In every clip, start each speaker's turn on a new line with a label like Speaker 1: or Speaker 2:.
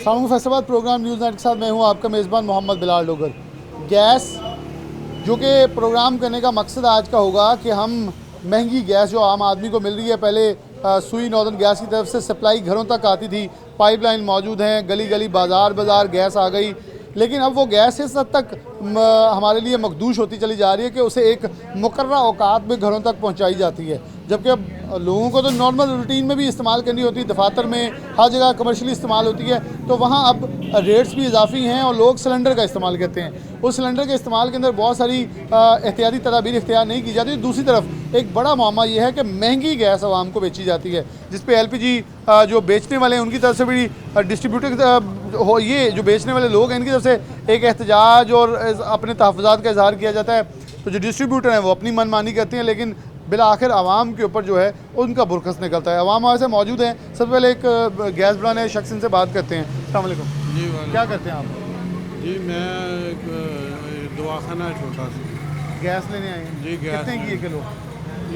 Speaker 1: सामू Faisalabad programme news night के साथ मैं हूं आपका मेज़बान मोहम्मद बिलाल डोगर। गैस जो कि प्रोग्राम करने का मकसद आज का होगा कि हम महंगी गैस जो आम आदमी को मिल रही है, पहले सुई नॉर्दर्न गैस की तरफ से सप्लाई घरों तक आती थी, पाइपलाइन मौजूद हैं, गली गली बाज़ार बाज़ार गैस आ गई, लेकिन अब वो गैस इस हद तक हमारे लिए मखदूश होती चली जा रही है कि उसे एक मुकर्रर औकात में घरों तक पहुंचाई जाती है, जबकि अब लोगों को तो नॉर्मल रूटीन में भी इस्तेमाल करनी होती है, दफातर में हर जगह कमर्शियली इस्तेमाल होती है, तो वहाँ अब रेट्स भी इजाफी हैं और लोग सिलेंडर का इस्तेमाल करते हैं। उस सिलेंडर के इस्तेमाल के अंदर बहुत सारी एहतियाती तदाबीर इख्तियार नहीं की जाती। दूसरी तरफ एक बड़ा मामला ये है कि महंगी गैस आवाम को बेची जाती है, जिस पे LPG जो बेचने वाले हैं उनकी तरफ से भी डिस्ट्रीब्यूटर ये जो बेचने वाले लोग हैं इनकी तरफ से एक एहतजाज और अपने तहफ़्फ़ुज़ात का इजहार किया जाता है। तो जो डिस्ट्रीब्यूटर हैं वो अपनी मनमानी करते हैं, लेकिन बिला आखिर आवाम के ऊपर जो है उनका बुरखस निकलता है। आवाम हमारे से मौजूद हैं। सबसे पहले एक गैस बनाने शख्स इनसे बात करते हैं। अस्सलाम वालेकुम
Speaker 2: जी,
Speaker 1: क्या करते हैं आप?
Speaker 2: जी मैं एक दवाखाना छोटा सा।
Speaker 1: गैस लेने आए हैं
Speaker 2: जी, गैस
Speaker 1: कितने की है किलो?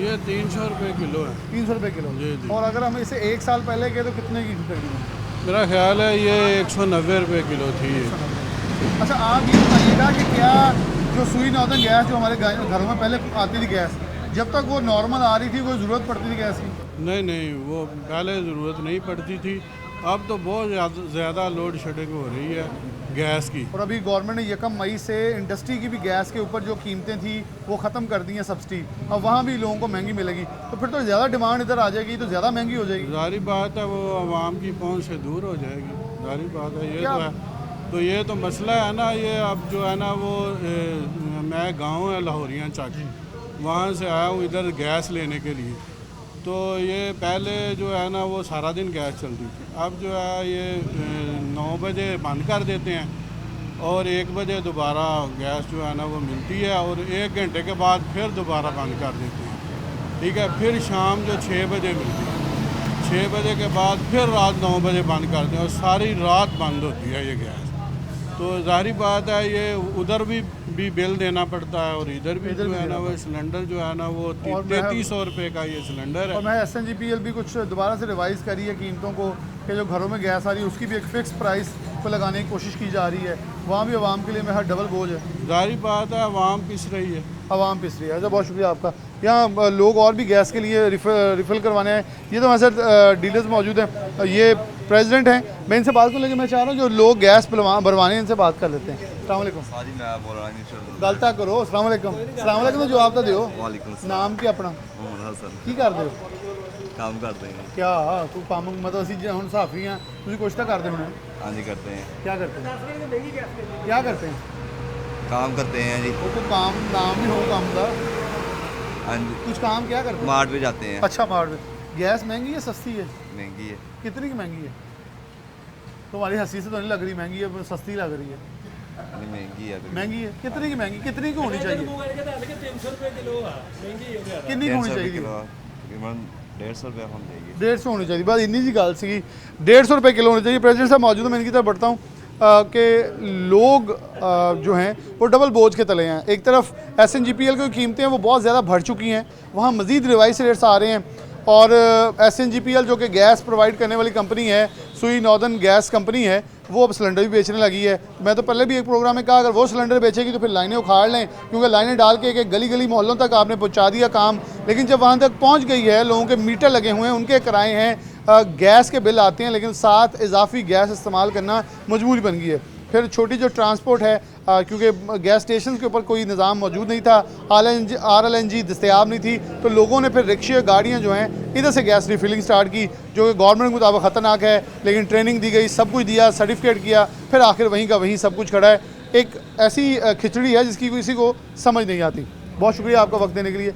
Speaker 2: ये 300 रुपये किलो है।
Speaker 1: 300 रुपये किलो।
Speaker 2: जी, जी।
Speaker 1: और अगर हम इसे 1 साल पहले गए तो कितने की तकरीबन?
Speaker 2: मेरा ख्याल है ये 190 रुपये किलो थी ये।
Speaker 1: अच्छा, आप ये बताइएगा कि क्या जो सुई नॉर्दर्न गैस जो हमारे घरों में पहले आती थी गैस, जब तक वो नॉर्मल आ रही थी कोई ज़रूरत पड़ती थी गैस की?
Speaker 2: नहीं, वो पहले ज़रूरत नहीं पड़ती थी, अब तो बहुत ज़्यादा लोड शेडिंग हो रही है गैस की।
Speaker 1: और अभी गवर्नमेंट ने 1 मई से इंडस्ट्री की भी गैस के ऊपर जो कीमतें थी वो ख़त्म कर दी हैं सब्सिडी, अब वहाँ भी लोगों को महंगी मिलेगी, तो फिर तो ज़्यादा डिमांड इधर आ जाएगी, तो ज़्यादा महंगी हो जाएगी।
Speaker 2: जारी बात है वो आवाम की पहुंच से दूर हो जाएगी, जारी बात है ये
Speaker 1: क्या?
Speaker 2: तो है। तो ये तो मसला है ना, ये अब जो है ना वो मैं गांव है लाहौरिया चाची, वहाँ से आया हूँ इधर गैस लेने के लिए। तो ये पहले जो है ना वो सारा दिन गैस चलती थी, अब जो है ये 9 बजे बंद कर देते हैं और 1 बजे दोबारा गैस जो है ना वो मिलती है और 1 घंटे के बाद फिर दोबारा बंद कर देते हैं। ठीक है, फिर शाम जो 6 बजे मिलती है, 6 बजे के बाद फिर रात 9 बजे बंद कर दें और सारी रात बंद होती है ये गैस। तो जाहिर बात है ये उधर भी बिल देना पड़ता है और इधर भी जो है ना वो सिलेंडर जो है ना वो 3300 रुपये का ये सिलेंडर है।
Speaker 1: और मैं SNGPL भी कुछ दोबारा से रिवाइज़ करी है कीमतों को कि जो घरों में गैस आ रही है उसकी भी एक फ़िक्स प्राइस पर लगाने की कोशिश की जा रही है, वहाँ भी आवाम के लिए मेरा डबल बोझ है।
Speaker 2: जाहिर बात है आवाम पिस रही है,
Speaker 1: आवाम पिस रही है। अच्छा, बहुत शुक्रिया आपका। यहाँ लोग और भी गैस के लिए रिफ़िल करवाने हैं। ये तो हमारे साथ डीलर्स मौजूद हैं, ये प्रेसिडेंट हैं, मैं इनसे बात करने, लेकिन मैं चाह रहा हूँ जो लोग गैस भरवाने हैं इनसे बात कर लेते हैं। अस्सलाम वालेकुम। गलता करो। अस्सलाम वालेकुम। अस्सलाम वालेकुम। जवाब तो दियो। नाम की अपना की कर दे
Speaker 3: काम करते हैं।
Speaker 1: क्या तू काम मतलब ਅਸੀਂ ਹੁਣ ਸਾਫੀ ਆ, ਤੁਸੀਂ ਕੁਛ ਤਾਂ ਕਰਦੇ ਹੋਣੇ?
Speaker 3: हाँ जी करते हैं।
Speaker 1: क्या करते हैं? क्या करते हैं?
Speaker 3: काम करते हैं जी।
Speaker 1: वो तो काम नाम ही हो काम का,
Speaker 3: हाँ जी,
Speaker 1: कुछ काम क्या करते हैं?
Speaker 3: मार्ट पे जाते हैं।
Speaker 1: अच्छा, मार्ट में। गैस महंगी है सस्ती है?
Speaker 3: महंगी है।
Speaker 1: कितनी की महंगी है? तुम्हारी हंसी से तो नहीं लग रही महंगी है, सस्ती लग रही है।
Speaker 3: नहीं, महंगी है अभी।
Speaker 1: महंगी है? कितनी की महंगी, कितनी की होनी चाहिए? कितनी की होनी चाहिए?
Speaker 3: तकरीबन 150 रुपये हम देंगे।
Speaker 1: 150 होनी चाहिए, बस इन्नी जी गल सी। 150 रुपये किलो होनी चाहिए। प्रेसिडेंट साहब मौजूद है, मैं इनकी तरफ बढ़ता हूँ कि लोग जो हैं वो डबल बोझ के तले हैं। एक तरफ SNGPL की कीमतें हैं वो बहुत ज़्यादा बढ़ चुकी हैं, वहाँ मज़ीद रिवाइज रेट्स आ रहे हैं, और SNGPL जो कि गैस प्रोवाइड करने वाली कंपनी है, सुई नॉर्दर्न गैस कंपनी है, वो अब सिलेंडर भी बेचने लगी है। मैं तो पहले भी एक प्रोग्राम में कहा अगर वो सिलेंडर बेचेगी तो फिर लाइनें उखाड़ लें, क्योंकि लाइनें डाल के एक गली गली मोहल्लों तक आपने पहुंचा दिया काम, लेकिन जब वहाँ तक पहुँच गई है, लोगों के मीटर लगे हुए हैं, उनके किराए हैं, गैस के बिल आते हैं, लेकिन साथ इजाफी गैस इस्तेमाल करना मजबूरी बन गई है। फिर छोटी जो ट्रांसपोर्ट है, क्योंकि गैस स्टेशन के ऊपर कोई निज़ाम मौजूद नहीं था, RLNG दस्तयाब नहीं थी, तो लोगों ने फिर रिक्शे गाड़ियाँ जो हैं इधर से गैस रिफिलिंग स्टार्ट की, जो कि गवर्नमेंट के मुताबिक ख़तरनाक है, लेकिन ट्रेनिंग दी गई, सब कुछ दिया, सर्टिफिकेट किया, फिर आखिर वहीं का वहीं सब कुछ खड़ा है। एक ऐसी खिचड़ी है जिसकी किसी को समझ नहीं आती। बहुत शुक्रिया आपका वक्त देने के लिए।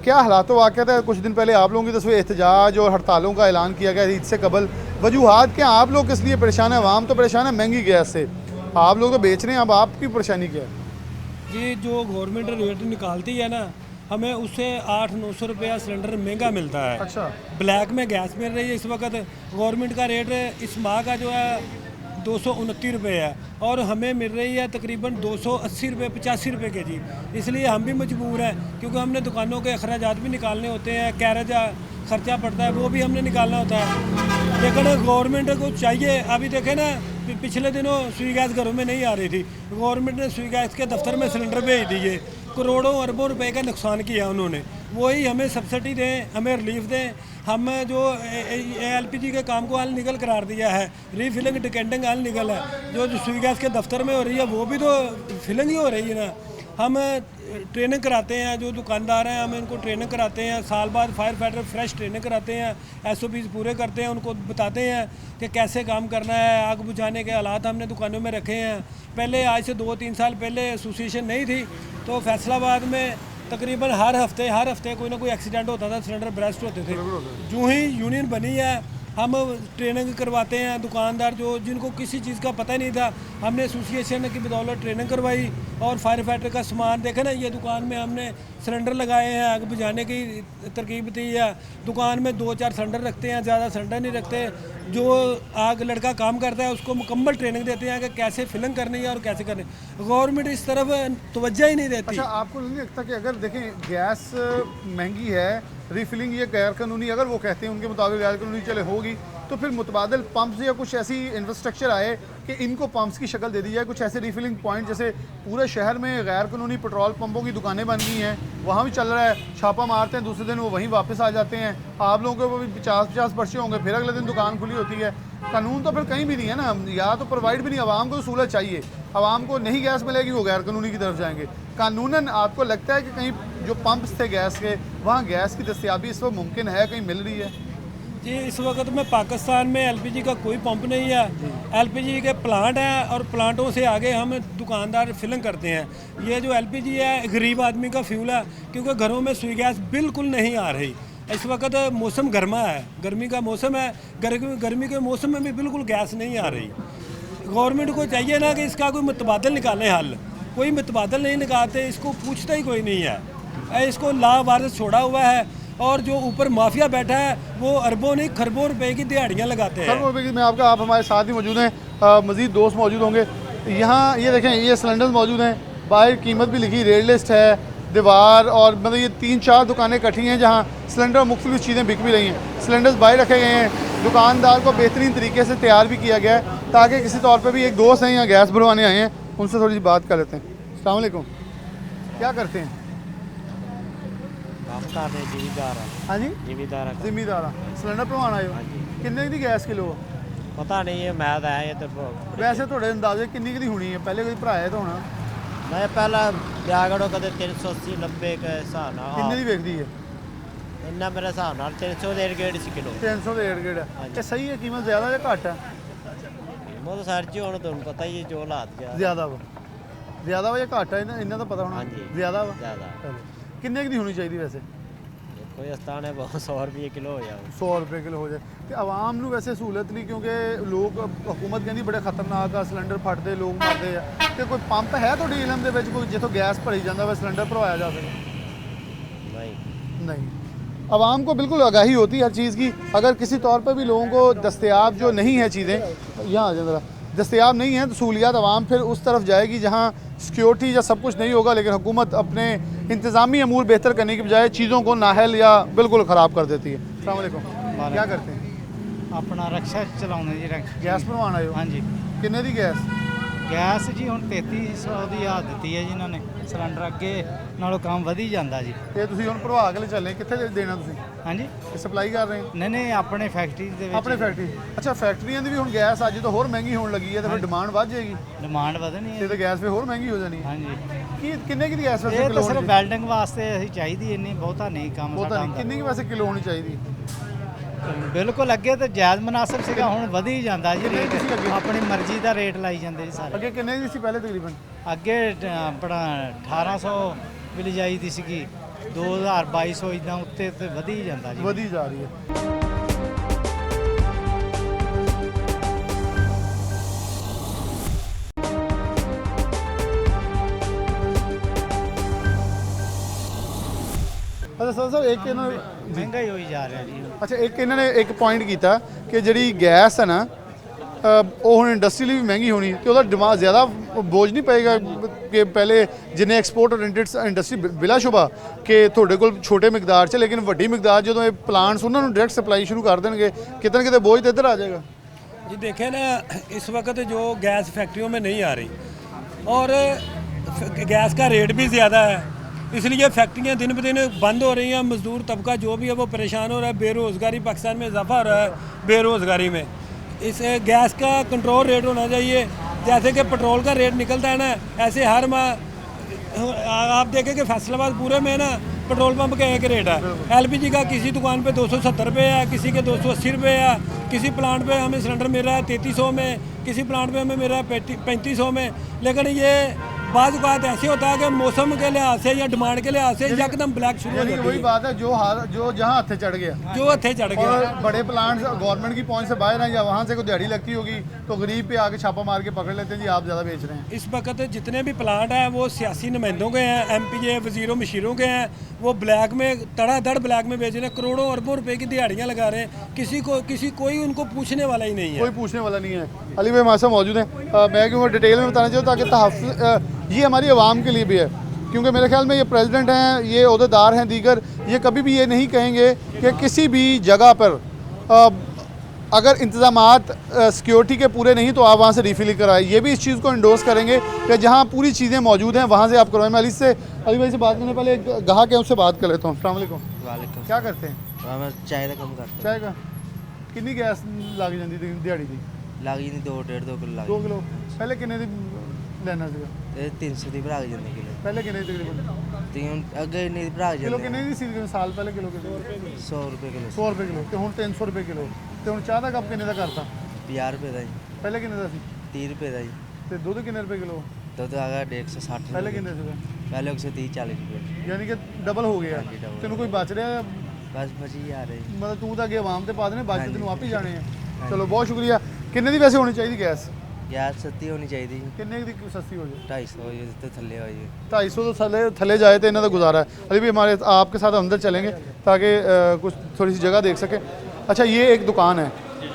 Speaker 1: क्या हालात वाक़ है, कुछ दिन पहले आप लोगों की तस्वीर एहतजाज और हड़तालों का ऐलान किया गया ईद से कबल, वजूहात क्या, आप लोग किस लिए परेशान है? आवाम तो परेशान है महंगी गैस से, आप लोग तो बेच रहे हैं, अब आपकी परेशानी क्या है?
Speaker 4: जी, जो गवर्नमेंट रेट निकालती है ना, हमें उससे 800-900 रुपया सिलेंडर महंगा मिलता है।
Speaker 1: अच्छा,
Speaker 4: ब्लैक में गैस मिल रही है इस वक्त। गवर्नमेंट का रेट इस माह का जो है 229 रुपये है और हमें मिल रही है तकरीबन 280 रुपये 85 रुपये के जी। इसलिए हम भी मजबूर हैं, क्योंकि हमने दुकानों के अखराजात भी निकालने होते हैं, कैरेज खर्चा पड़ता है, वो भी हमने निकालना होता है। लेकिन गवर्नमेंट को चाहिए, अभी देखें ना पिछले दिनों स्वी गैस घरों में नहीं आ रही थी, गवर्नमेंट ने स्वी गैस के दफ्तर में सिलेंडर भेज दिए, करोड़ों अरबों रुपए का नुकसान किया उन्होंने। वही हमें सब्सिडी दें, हमें रिलीफ दें। हम जो एलपीजी के काम को अनलीगल करार दिया है, रीफिलिंग डिकेंडिंग अनलीगल है। जो स्वी गैस के दफ्तर में हो रही है वो भी तो फिलिंग ही हो रही है ना। हम ट्रेनिंग कराते हैं, जो दुकानदार हैं हम इनको ट्रेनिंग कराते हैं, साल बाद फायर फाइटर फ्रेश ट्रेनिंग कराते हैं, एसओपीज़ पूरे करते हैं, उनको बताते हैं कि कैसे काम करना है। आग बुझाने के हालात हमने दुकानों में रखे हैं। पहले आज से 2-3 साल पहले एसोसिएशन नहीं थी, तो फैसलाबाद में तकरीबन हर हफ्ते कोई ना कोई एक्सीडेंट होता था, सिलेंडर ब्रेस्ट होते थे। जो ही यूनियन बनी है हम ट्रेनिंग करवाते हैं। दुकानदार जिनको किसी चीज़ का पता नहीं था, हमने एसोसिएशन की बदौलत ट्रेनिंग करवाई। और फायर फाइटर का सामान देखे ना, ये दुकान में हमने सिलेंडर लगाए हैं, आग बुझाने की तरकीब थी। या दुकान में 2-4 सिलेंडर रखते हैं, ज़्यादा सिलेंडर नहीं रखते। जो आग लड़का काम करता है उसको मुकम्मल ट्रेनिंग देते हैं कि कैसे फिलिंग करनी है और कैसे करनी है। गवर्नमेंट इस तरफ तवज्जो ही नहीं देती।
Speaker 1: अच्छा, आपको नहीं लगता कि अगर देखें गैस महंगी है, रीफिलिंग ये गैर कानूनी, अगर वो कहते हैं उनके मुताबिक गैर कानूनी चले होगी, तो फिर मुतबादल पंप्स या कुछ ऐसी इंफ्रास्ट्रक्चर आए कि इनको पंप्स की शक्ल दे दी जाए, कुछ ऐसे रीफिलिंग पॉइंट, जैसे पूरे शहर में गैर कानूनी पेट्रोल पंपों की दुकानें बन गई हैं, वहाँ भी चल रहा है, छापा मारते हैं, दूसरे दिन वो वहीं वापस आ जाते हैं। आप लोगों को भी 50-50 पर्चे होंगे, फिर अगले दिन दुकान खुली होती है। कानून तो फिर कहीं भी नहीं है ना, या तो प्रोवाइड भी नहीं, आवाम को सहूलत चाहिए, आवाम को नहीं गैस मिलेगी वो गैर कानूनी की तरफ जाएंगे। कानूनन आपको लगता है कि कहीं जो पंप्स थे गैस के, वहाँ गैस की दस्तयाबी इस वक्त मुमकिन है, कहीं मिल रही है?
Speaker 4: जी, इस वक्त में पाकिस्तान में एलपीजी का कोई पंप नहीं है। एलपीजी के प्लांट हैं और प्लांटों से आगे हम दुकानदार फिलिंग करते हैं। ये जो एलपीजी है गरीब आदमी का फ्यूल है, क्योंकि घरों में स्वी गैस बिल्कुल नहीं आ रही। इस वक्त मौसम गर्मा है, गर्मी का मौसम है, गर्मी के मौसम में भी बिल्कुल गैस नहीं आ रही। गवर्नमेंट को चाहिए ना कि इसका कोई मुतबादल निकालें हल। कोई मुतबादल नहीं निकालते, इसको पूछता ही कोई नहीं है। इसको लावारिस छोड़ा हुआ है, और जो ऊपर माफिया बैठा है वो अरबों नहीं खरबों रुपए की दिहाड़ियाँ लगाते हैं।
Speaker 1: खरबों रुपए की। मैं आपका, आप हमारे साथ ही मौजूद हैं, मज़ीद दोस्त मौजूद होंगे यहाँ। ये देखें, ये सिलेंडर मौजूद हैं, बाहर कीमत भी लिखी, रेट लिस्ट है, दीवार, और मतलब ये 3-4 दुकानें इकट्ठी हैं जहाँ सिलेंडर और मुख्तलिफ चीज़ें बिक भी रही हैं। सिलेंडर्स बाहर रखे गए हैं, दुकानदार को बेहतरीन तरीके से तैयार भी किया गया है, ताकि किसी तौर पर भी एक दोस्त हैं यहाँ गैस भरवाने आए हैं, उनसे थोड़ी सी बात कर लेते हैं। अस्सलाम वालेकुम, क्या करते हैं?
Speaker 5: जिमीदार
Speaker 1: हाँ जी,
Speaker 5: जिमीदार
Speaker 1: जिम्मेदार सिलेंडर भरवाना आए हो? किन्ने दी गैस किलो?
Speaker 5: पता नहीं है, मैं तो आया तो
Speaker 1: वैसे थोड़े अंदाजे किन्नी की होनी है? पहले कोई भराया तो होना।
Speaker 5: मैं पहला लिया करो कदे 380-90 के हिसाब नाल
Speaker 1: किन्ने दी वेखदी है?
Speaker 5: इन्ना मेरे हिसाब नाल 300 ਦੇ ਗੇੜ ਸੀ ਕਿਲੋ।
Speaker 1: 300 ਦੇ ਏੜ ਹੈ। ਇਹ ਸਹੀ ਹੈ? कीमत ज़्यादा या घट है?
Speaker 5: ਉਹ ਤਾਂ ਸਰ ਜੀ ਹੁਣ ਤੁਹਾਨੂੰ ਪਤਾ ਹੀ ਹੈ ਜੋ ਹਾਲਾਤ ਜਾ
Speaker 1: ज़्यादा वा, ज़्यादा वा या घट है? इन्ना तो पता होना।
Speaker 5: हाँ जी।
Speaker 1: ज़्यादा वा।
Speaker 5: ਜ਼ਿਆਦਾ
Speaker 1: चलो, किन्ने की दी होनी चाहिए वैसे?
Speaker 5: ਕੋਈ ਸਤਾਨ ਹੈ 100 ਰੁਪਏ ਕਿਲੋ ਹੋ ਜਾਵੇ।
Speaker 1: 100 रुपए किलो हो जाए तो आवाम ਨੂੰ वैसे सहूलत नहीं, क्योंकि लोग हुकूमत कहती बड़े खतरनाक आ, सिलेंडर फटते लोग मरते हैं। तो कोई पंप है ਤੁਹਾਡੇ इलम ਦੇ ਵਿੱਚ कोई जिथों गैस भरी ਜਾਂਦਾ ਵਾ, सिलेंडर भरवाया जा सके?
Speaker 5: ਨਹੀਂ
Speaker 1: नहीं। आवाम को बिल्कुल आगाही होती है हर चीज़ की। अगर किसी तौर पर भी लोगों को दस्तयाब जो नहीं है चीज़ें, यहाँ आ जाए ज़रा, दस्तयाब नहीं है, तो सहूलियात आवाम फिर उस तरफ जाएगी जहाँ सिक्योरिटी या सब कुछ नहीं होगा, लेकिन हुकूमत अपने इंतज़ामी अमूर बेहतर करने की बजाय चीज़ों को नाहल या बिल्कुल ख़राब कर देती है। अस्सलाम वालेकुम, क्या करते हैं?
Speaker 6: ਆਪਣਾ ਰਕਸ਼ਾ ਚਲਾਉਂਦੇ ਜੀ
Speaker 1: गैस भरवाना आए हो?
Speaker 6: ਹਾਂਜੀ
Speaker 1: किन्ने दी गैस?
Speaker 6: ਗੈਸ ਜੀ ਹੁਣ 3300 ਦੀ ਆ ਦਿੱਤੀ ਹੈ ਜੀ ਇਹਨਾਂ ਨੇ। ਸਿਲੰਡਰ ਅੱਗੇ ਨਾਲੋਂ ਕੰਮ ਵਧੀ ਜਾਂਦਾ ਜੀ।
Speaker 1: ਇਹ ਤੁਸੀਂ ਹੁਣ ਭਰਵਾ ਕੇ ਲੈ ਚੱਲੇ, ਕਿੱਥੇ ਦੇਣਾ ਤੁਸੀਂ?
Speaker 6: ਹਾਂਜੀ
Speaker 1: ਸਪਲਾਈ ਕਰ ਰਹੇ ਹੋ?
Speaker 6: ਨਹੀਂ ਨਹੀਂ ਆਪਣੇ ਫੈਕਟਰੀ ਦੇ ਵਿੱਚ
Speaker 1: ਆਪਣੇ ਫੈਕਟਰੀ। ਅੱਛਾ, ਫੈਕਟਰੀਆਂ ਦੀ ਵੀ ਹੁਣ ਗੈਸ ਅੱਜ ਤੋਂ ਹੋਰ ਮਹਿੰਗੀ ਹੋਣ ਲੱਗੀ ਹੈ, ਤੇ ਫਿਰ ਡਿਮਾਂਡ ਵੱਧ ਜਾਏਗੀ,
Speaker 6: ਡਿਮਾਂਡ ਵਧਣੀ
Speaker 1: ਤੇ
Speaker 6: ਹੈ।
Speaker 1: ਤਾਂ ਗੈਸ ਵੀ ਹੋਰ ਮਹਿੰਗੀ ਹੋ ਜਾਣੀ ਹੈ।
Speaker 6: ਹਾਂਜੀ
Speaker 1: ਕਿੰਨੇ ਕੀ ਦੀ ਗੈਸ ਵੈਸੇ
Speaker 6: ਇਹ
Speaker 1: ਕਿਲੋ
Speaker 6: ਤਾਂ ਸਿਰਫ
Speaker 1: ਹੋਣੀ?
Speaker 6: ਵੈਲਡਿੰਗ ਵਾਸਤੇ ਅਸੀਂ ਚਾਹੀਦੀ ਇੰਨੀ, ਬਹੁਤਾ ਨਹੀਂ ਕੰਮ
Speaker 1: ਉਹ ਤਾਂ
Speaker 6: ਸਾਡਾ
Speaker 1: ਨਹੀਂ, ਕਿੰਨੀ ਕੁ ਵੈਸੇ ਕਿਲੋ ਹੋਣੀ ਚਾਹੀਦੀ?
Speaker 6: ਬਿਲਕੁਲ ਅੱਗੇ ਤਾਂ ਜਾਇਜ਼ ਮੁਨਾਸਬ ਸੀਗਾ, ਹੁਣ ਵਧੀ ਜਾਂਦਾ ਜੀ
Speaker 1: ਕਿੰਨੇ ਦੀ ਸੀ ਅੱਗੇ?
Speaker 6: ਰੇਟ। ਆਪਣੀ ਮਰਜ਼ੀ ਦਾ ਰੇਟ ਲਾਈ ਜਾਂਦੇ ਜੀ ਸਾਰੇ।
Speaker 1: ਅੱਗੇ ਕਿੰਨੇ ਦੀ ਸੀ ਪਹਿਲੇ ਤਕਰੀਬਨ?
Speaker 6: ਅੱਗੇ ਆਪਣਾ 1800 ਵੀ ਲਿਜਾਈ ਦੀ ਸੀਗੀ, 2000 2200 ਇਦਾਂ ਉੱਤੇ ਤੇ ਵਧੀ ਜਾਂਦਾ ਜੀ।
Speaker 1: ਵਧੀ ਜਾ ਰਹੀ ਹੈ। ਅੱਛਾ ਸਰ ਸਾਹਿਬ, ਇੱਕ ਇਹਨਾਂ
Speaker 6: ਮਹਿੰਗਾ ਹੀ ਹੋਈ ਜਾ ਰਿਹਾ ਜੀ।
Speaker 1: ਅੱਛਾ, ਇੱਕ ਇਹਨਾਂ ਨੇ ਇੱਕ ਪੁਆਇੰਟ ਕੀਤਾ ਕਿ ਜਿਹੜੀ ਗੈਸ ਹੈ ਨਾ, ਉਹ ਹੁਣ ਇੰਡਸਟਰੀ ਲਈ ਵੀ ਮਹਿੰਗੀ ਹੋਣੀ, ਤੇ ਉਹਦਾ ਡਿਮਾਂਡ ਜ਼ਿਆਦਾ ਬੋਝ ਨਹੀਂ ਪਏਗਾ ਕਿ ਪਹਿਲੇ ਜਿੰਨੇ ਐਕਸਪੋਰਟ ਓਰੀਐਂਟਡ ਇੰਡਸਟਰੀ ਬਿਲਾਸ਼ੁਬਾ ਕਿ ਤੁਹਾਡੇ ਕੋਲ ਛੋਟੇ ਮਿਕਦਾਰ 'ਚ, ਲੇਕਿਨ ਵੱਡੀ ਮਿਕਦਾਰ ਜਦੋਂ ਇਹ ਪਲਾਂਟਸ ਉਹਨਾਂ ਨੂੰ ਡਾਇਰੈਕਟ ਸਪਲਾਈ ਸ਼ੁਰੂ ਕਰ ਦੇਣਗੇ, ਕਿਤੇ ਨਾ ਕਿਤੇ ਬੋਝ ਤਾਂ ਇੱਧਰ ਆ ਜਾਏਗਾ।
Speaker 4: जी देखें ना, इस वक्त जो गैस फैक्ट्रियों में नहीं आ रही और गैस का रेट भी ज़्यादा है, इसलिए फैक्ट्रियाँ दिन ब दिन बंद हो रही हैं। मजदूर तबका जो भी है वो परेशान हो रहा है। बेरोज़गारी पाकिस्तान में इजाफा हो रहा है बेरोज़गारी में। इस गैस का कंट्रोल रेट होना चाहिए। जैसे कि पेट्रोल का रेट निकलता है ना, ऐसे हर माह आप देखें कि फैसलाबाद पूरे में ना पेट्रोल पंप का एक रेट है। एलपीजी का किसी दुकान पे 270 रुपये है, किसी के 280 रुपये है, किसी प्लांट पे हमें सिलेंडर मिल रहा है 3300 में, किसी प्लांट पे हमें मिल रहा है 3500 में। लेकिन ये बाज़ औक़ात ऐसे होता है कि मौसम के लिहाज से या डिमांड के लिहाज से एकदम ब्लैक शुरू हो
Speaker 1: यानी कि
Speaker 4: जाती
Speaker 1: वही
Speaker 4: है,
Speaker 1: बात है जो जहाँ हथे चढ़ गया,
Speaker 4: जो हथे चढ़ गया।
Speaker 1: और बड़े प्लांट्स गवर्नमेंट की पहुंच से बाहर हैं या वहाँ से कोई दिहाड़ी लगती होगी तो गरीब पे आके छापा मार के पकड़ लेते हैं जी आप ज़्यादा बेच रहे हैं।
Speaker 4: इस वक्त जितने भी प्लांट हैं वो सियासी नुमाइंदों के हैं, एमपीए वजीरों मशीरों के हैं। वो ब्लैक में तड़ाधड़ ब्लैक में बेच रहे हैं, करोड़ों अरबों रुपए की दिहाड़ियाँ लगा रहे हैं। कोई उनको पूछने वाला ही नहीं है।
Speaker 1: कोई पूछने वाला नहीं है। अली भाई हमारे साथ मौजूद हैं। मैं क्योंकि डिटेल में बताना चाहूँ ताकि ये हमारी आवाम के लिए भी है, क्योंकि मेरे ख्याल में ये प्रेसिडेंट हैं, ये ओहदेदार हैं दीगर, ये कभी भी ये नहीं कहेंगे कि किसी भी जगह पर अगर इंतज़ामात सिक्योरिटी के पूरे नहीं तो आप वहाँ से रिफिल कराएं। ये भी इस चीज़ को इंडोर्स करेंगे कि जहाँ पूरी चीज़ें मौजूद हैं वहाँ से आप करवाएं। मैं अली भाई से बात करने पहले एक गाहक है उससे बात कर लेता हूँ। अस्सलाम वालेकुम।
Speaker 5: वालेकुम
Speaker 1: क्या करते हैं?
Speaker 5: मैं चाय का कम करता
Speaker 1: चाय का कितनी गैस लग जाती थी दिहाड़ी की?
Speaker 5: लागी नहीं 2.5 किलो
Speaker 1: 2 किलो। पहले कितने दी लेना सीगा?
Speaker 5: 300 ਦੀ ਭਰਾ ਜਾਂਦੀ ਕਿਲੋ
Speaker 1: पहले कितने तकरीबन?
Speaker 5: ਤੇ ਹੁਣ ਅੱਗੇ ਨਹੀਂ ਭਰਾ
Speaker 1: किलो
Speaker 5: ਜਾਂਦੇ
Speaker 1: कितने दी सी साल पहले किलो किलो
Speaker 5: 100 ਰੁਪਏ ਕਿਲੋ
Speaker 1: 100 रुपए किलो ਤੇ ਹੁਣ 300 रुपए किलो ਤੇ ਹੁਣ ਚਾਹ ਦਾ ਕੱਪ ਕਿੰਨੇ ਦਾ ਕਰਤਾ?
Speaker 5: 50 ਰੁਪਏ ਦਾ ਜੀ
Speaker 1: ਪਹਿਲੇ ਕਿੰਨੇ ਦਾ ਸੀ
Speaker 5: 30 ਰੁਪਏ ਦਾ ਜੀ
Speaker 1: ਤੇ ਦੁੱਧ ਕਿੰਨੇ ਰੁਪਏ ਕਿਲੋ?
Speaker 5: ਦੁੱਧ ਆ ਗਿਆ 160
Speaker 1: ਪਹਿਲੇ
Speaker 5: ਰੁਪਏ
Speaker 1: ਕਿੰਨੇ ਸੀਗਾ?
Speaker 5: ਪਹਿਲੇ 130 40 ਰੁਪਏ
Speaker 1: ਯਾਨੀ ਕਿ ਡਬਲ ਹੋ ਗਿਆ।
Speaker 5: ਹਾਂਜੀ, double।
Speaker 1: ਤੈਨੂੰ ਕੋਈ ਬਚ ਰਿਹਾ?
Speaker 5: ਬਸ ਬਚੀ ਜਾ ਰਹੀ
Speaker 1: ਮਤਲਬ ਤੂੰ ਤਾਂ ਅੱਗੇ ਆਵਾਮ ਤੇ ਪਾ ਦੇਣੇ, ਬਚ ਤੇ
Speaker 5: ਹਾਂਜੀ।
Speaker 1: ਤੈਨੂੰ ਆਪ ਹੀ ਜਾਣੇ ਆ। ਚਲੋ ਬਹੁਤ ਸ਼ੁਕਰੀਆ। ਕਿੰਨੇ ਦੀ ਵੈਸੇ ਹੋਣੀ ਚਾਹੀਦੀ ਗੈਸ?
Speaker 5: ਗੈਸ ਸਸਤੀ ਹੋਣੀ ਚਾਹੀਦੀ ਜੀ
Speaker 1: ਕਿੰਨੇ ਦੀ सस्ती हो जाए?
Speaker 5: 250 ਜੇ ਤੇ ਥੱਲੇ ਹੋ ਜੇ
Speaker 1: 250 तो थले जाए तो इन्हों का गुजारा है। अली भी हमारे आपके साथ अंदर चलेंगे ताकि कुछ थोड़ी सी जगह देख सकें। अच्छा ये एक दुकान है,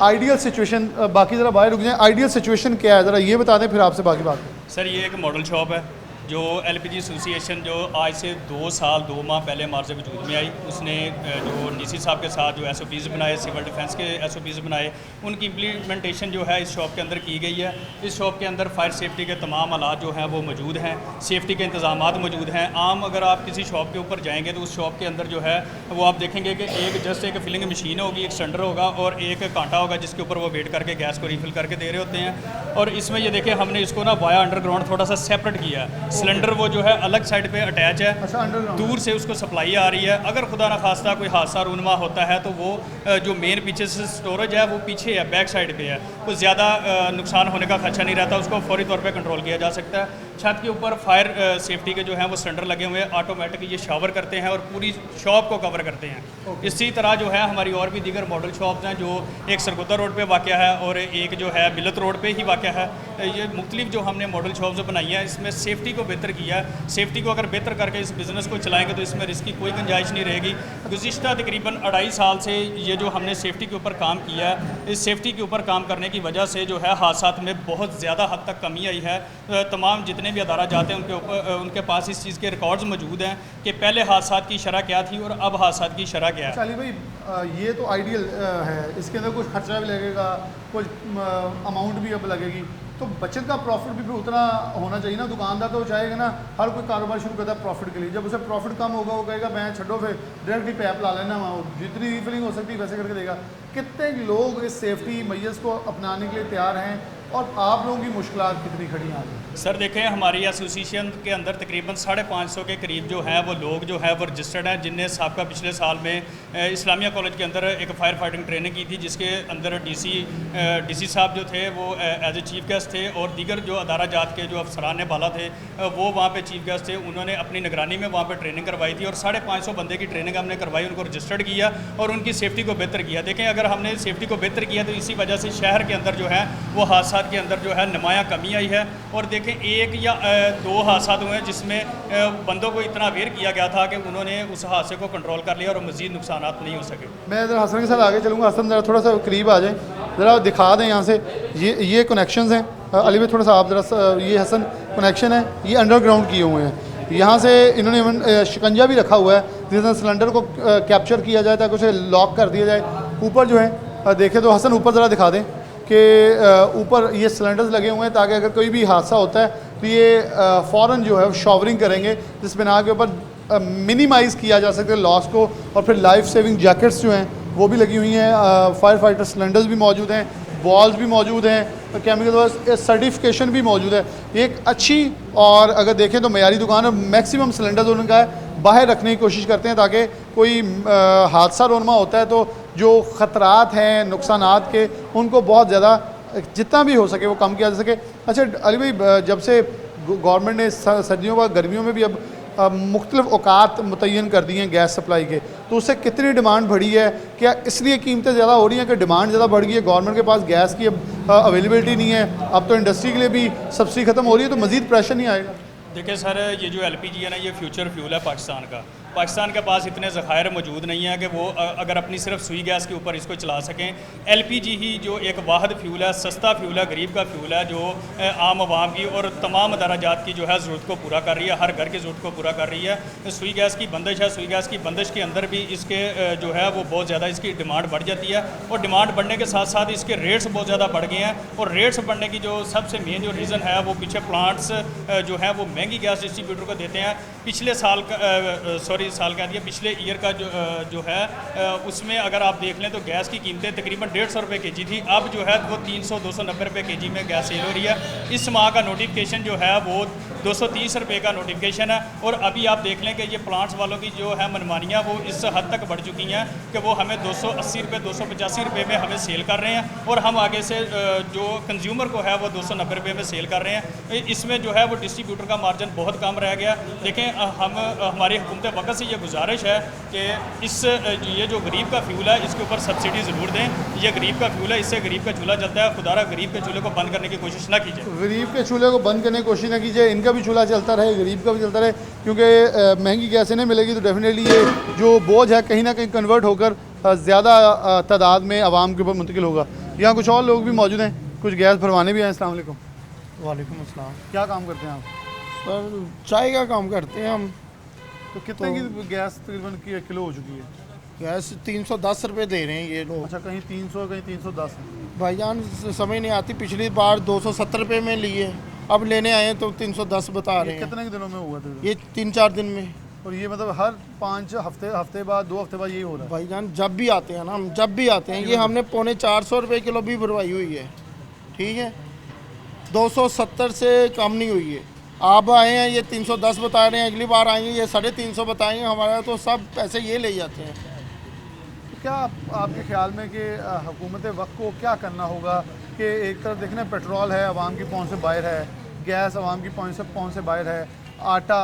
Speaker 1: आइडियल सिचुएशन, बाकी ज़रा बाहर रुक जाएं, आइडियल सिचुएशन क्या है ज़रा ये बता दें फिर आपसे बाकी बात।
Speaker 7: सर ये एक मॉडल शॉप है जो एलपीजी एसोसिएशन जो आज से 2 साल 2 माह पहले हमारे से वजूद में आई। उसने जो डीसी साहब के साथ जो एसओपीज़ बनाए, सिविल डिफेंस के एसओपीज़ बनाए, उनकी इम्प्लीमेंटेशन जो है इस शॉप के अंदर की गई है। इस शॉप के अंदर फायर सेफ्टी के तमाम आलात जो हैं वो मौजूद हैं, सेफ्टी के इंतजाम मौजूद हैं। आम अगर आप किसी शॉप के ऊपर जाएंगे तो उस शॉप के अंदर जो है वो आप देखेंगे कि एक फिलिंग मशीन होगी, एक सिलेंडर होगा और एक कांटा होगा जिसके ऊपर वो वेट करके गैस को रिफ़िल करके दे रहे होते हैं। और इसमें ये देखें हमने इसको ना वाया अंडरग्राउंड थोड़ा सा सेपरेट किया है। सिलेंडर वो जो है अलग साइड पे अटैच है,
Speaker 1: अच्छा अंडरग्राउंड
Speaker 7: दूर से उसको सप्लाई आ रही है। अगर खुदा न खास्ता कोई हादसा रूनमा होता है तो वो जो मेन पीछे से स्टोरेज है वो पीछे है, बैक साइड पे है, कुछ ज़्यादा नुकसान होने का खदशा नहीं रहता, उसको फौरी तौर पे कंट्रोल किया जा सकता है। छत के ऊपर फायर सेफ्टी के जो हैं वो सिलेंडर लगे हुए हैं, ऑटोमेटिक ये शावर करते हैं और पूरी शॉप को कवर करते हैं। इसी तरह जो है हमारी और भी दीगर मॉडल शॉप्स हैं जो एक सरगोदा रोड पे वाक़या है और एक जो है बिलत रोड पे ही वाक़या है। ये मुख्तलिफ जो हमने मॉडल शॉप्स बनाई है इसमें सेफ्टी को बेहतर किया है। सेफ्टी को अगर बेहतर करके इस बिज़नेस को चलाएंगे तो इसमें रिस्क की कोई गुंजाइश नहीं रहेगी। गुज़िश्ता तकरीबन 2.5 साल से ये जो हमने सेफ्टी के ऊपर काम किया है, इस सेफ्टी के ऊपर काम करने की वजह से जो है हादसात में बहुत ज़्यादा हद तक कमी आई है। तमाम जितने भी अदारा जाते हैं उनके पास इस चीज़ के रिकॉर्ड्स मौजूद हैं कि पहले हादसात की शरह क्या थी और अब हादसात की शरह क्या है।
Speaker 1: अच्छा अली भाई ये तो आइडियल है, इसके अंदर कुछ खर्चा भी लगेगा, कुछ अमाउंट भी अब लगेगी, तो बचत का प्रॉफिट भी फिर उतना होना चाहिए ना। दुकानदार तो चाहेगा ना, हर कोई कारोबार शुरू करता है प्रॉफिट के लिए, जब उसे प्रॉफिट कम होगा वो कहेगा मैं छड्डो फिर डायरेक्टली पैप ला लेना, वहाँ जितनी रिफिलिंग हो सकती है वैसे करके देगा। कितने लोग इस सेफ्टी मैयस को अपनाने के लिए तैयार हैं और आप लोगों की मुश्किलात कितनी खड़ी आ रही हैं?
Speaker 7: सर देखें हमारी एसोसिएशन के अंदर तकरीबन 550 के करीब जो है वो लोग जो है वो रजिस्टर्ड हैं, जिनने साहब पिछले साल में इस्लामिया कॉलेज के अंदर एक फायर फाइटिंग ट्रेनिंग की थी, जिसके अंदर डीसी साहब जो थे वो एज ए चीफ गेस्ट थे और दीगर जो अदारा जात के जो अफसरान बाला थे वो वहाँ पे चीफ गेस्ट थे। उन्होंने अपनी निगरानी में वहाँ पे ट्रेनिंग करवाई थी और 550 बंदे की ट्रेनिंग हमने करवाई, उनको रजिस्टर्ड किया और उनकी सेफ्टी को बेहतर किया। देखें अगर हमने सेफ्टी को बेहतर किया तो इसी वजह से शहर के अंदर जो है वो हादसा के अंदर जो है नुमाया कमी आई है। और देखें 1 या 2 हादसा हुए हैं जिसमें बंदों को इतना अवेयर किया गया था कि उन्होंने उस हादसे को कंट्रोल कर लिया और मज़ीद नुकसान नहीं हो सके।
Speaker 1: मैं इधर हसन के साथ आगे चलूँगा। हसन ज़रा थोड़ा सा करीब आ जाए, ज़रा दिखा दें यहाँ से ये कनेक्शंस हैं। अली भाई थोड़ा सा आप ज़रा, ये हसन कनेक्शन है, ये अंडरग्राउंड किए हुए हैं। यहाँ से इन्होंने शिकंजा भी रखा हुआ है जिसमें सिलेंडर को कैप्चर किया जाए ताकि उसे लॉक कर दिया जाए। ऊपर जो है देखें तो हसन ऊपर ज़रा दिखा दें कि ऊपर ये सिलेंडर्स लगे हुए हैं ताकि अगर कोई भी हादसा होता है तो ये फ़ौरन जो है शॉवरिंग करेंगे, जिस बिना के ऊपर मिनिमाइज़ किया जा सकता है लॉस को। और फिर लाइफ सेविंग जैकेट्स जो हैं वो भी लगी हुई हैं, फायर फाइटर सिलेंडर्स भी मौजूद हैं, बॉल्स भी मौजूद हैं, केमिकल सर्टिफिकेशन भी मौजूद है। ये एक अच्छी और अगर देखें तो मयारी दुकान है। मैक्सिमम सिलेंडर्स उनका है बाहर रखने की कोशिश करते हैं ताकि कोई हादसा रोनमा होता है तो जो ख़तरात हैं नुकसानात के उनको बहुत ज़्यादा जितना भी हो सके वो कम किया जा सके। अच्छा अली भाई, जब से गवर्नमेंट ने सर्दियों व गर्मियों में भी अब मुख्तलिफ औकात मुतय्यन कर दिए हैं गैस सप्लाई के, तो उससे कितनी डिमांड बढ़ी है? क्या इसलिए कीमतें ज़्यादा हो रही हैं कि डिमांड ज़्यादा बढ़ गई है, गवर्नमेंट के पास गैस की अब अवेलेबिलिटी नहीं है, अब तो इंडस्ट्री के लिए भी सब्सिडी ख़त्म हो रही है, तो मज़ीद प्रेशर नहीं आएगा?
Speaker 7: देखिए सर, ये जो एलपीजी है ना, ये फ्यूचर फ्यूल है पाकिस्तान का। पाकिस्तान के पास इतने ज़खायर मौजूद नहीं है कि वो अगर अपनी सिर्फ सुई गैस के ऊपर इसको चला सकें। एलपीजी ही जो एक वाहिद फ्यूल है, सस्ता फ्यूल है, गरीब का फ्यूल है, जो आम आवाम की और तमाम दराजात की जो है ज़रूरत को पूरा कर रही है, हर घर की ज़रूरत को पूरा कर रही है। सुई गैस की बंदिश है, सुई गैस की बंदिश के अंदर भी इसके जो है वो बहुत ज़्यादा इसकी डिमांड बढ़ जाती है, और डिमांड बढ़ने के साथ साथ इसके रेट्स बहुत ज़्यादा बढ़ गए हैं। और रेट्स बढ़ने की जो सबसे मेन जो रीज़न है वो पीछे प्लांट्स जो है वो महंगी गैस डिस्ट्रीब्यूटर को देते हैं। पिछले साल कह दिया, पिछले ईयर का जो है उसमें अगर आप देख लें तो गैस की कीमतें तकरीबन 150 रुपये केजी थी, अब जो है वो 300-290 रुपये केजी में गैस सेल हो रही है। इस माह का नोटिफिकेशन जो है वो 230 रुपये का नोटिफिकेशन है, और अभी आप देख लें कि ये प्लांट्स वालों की जो है मनमानियाँ वो इस हद तक बढ़ चुकी हैं कि वो हमें 280 रुपये 285 रुपये में हमें सेल कर रहे हैं, और हम आगे से जो कंज्यूमर को है वो 290 रुपये में सेल कर रहे हैं। इसमें जो है वो डिस्ट्रीब्यूटर का मार्जिन बहुत कम रह गया। देखें, हमारी हुकूमत वक्त से ये गुजारिश है कि ये जो गरीब का फ्यूल है इसके ऊपर सब्सिडी ज़रूर दें। ये गरीब का फ्यूल है, इससे गरीब का चूल्हा जलता है, खुदारा गरीब के चूल्हे को बंद करने की कोशिश ना कीजिए।
Speaker 1: गरीब के चूल्हे को बंद करने की कोशिश ना कीजिए, इनका भी चूल्हा चलता रहे, गरीब का भी चलता रहे, क्योंकि महंगी गैस नहीं मिलेगी तो डेफिनेटली ये जो बोझ है कहीं ना कहीं कन्वर्ट होकर ज़्यादा तादाद में आवाम के ऊपर मुंतकिल होगा। यहाँ कुछ और लोग भी मौजूद हैं, कुछ गैस भरवाने भी हैं। अस्सलाम वालेकुम।
Speaker 8: वालेकुम अस्सलाम।
Speaker 1: क्या काम करते हैं आप?
Speaker 8: सर चाय का काम करते हैं हम।
Speaker 1: तो कितने की गैस तकरीबन की किलो हो चुकी है?
Speaker 8: गैस 310 रुपये दे रहे हैं ये लोग।
Speaker 1: अच्छा, कहीं 300 कहीं 310।
Speaker 8: भाईजान समझ नहीं आती, पिछली बार 270 रुपये में लिए, अब लेने आए हैं तो 310 बता रहे हैं।
Speaker 1: कितने के दिनों में हुआ था
Speaker 8: ये 3-4 दिन में।
Speaker 1: और ये मतलब हर 5 हफ्ते बाद 2 हफ्ते बाद यही हो रहा है?
Speaker 8: भाईजान जब भी आते हैं ना, हम जब भी आते हैं, ये हमने 450 रुपये किलो भी भरवाई हुई है, ठीक है, 270 से कम नहीं हुई है। आप आए हैं ये 310 बता रहे हैं, अगली बार आएंगे ये 350 बताएंगे, हमारा तो सब पैसे ये ले जाते हैं।
Speaker 1: तो क्या आपके ख्याल में कि हुकूमत वक्त को क्या करना होगा कि एक तरफ देखना पेट्रोल है आवाम की पहुंच से बाहर है, गैस आवाम की पहुंच से बाहर है, आटा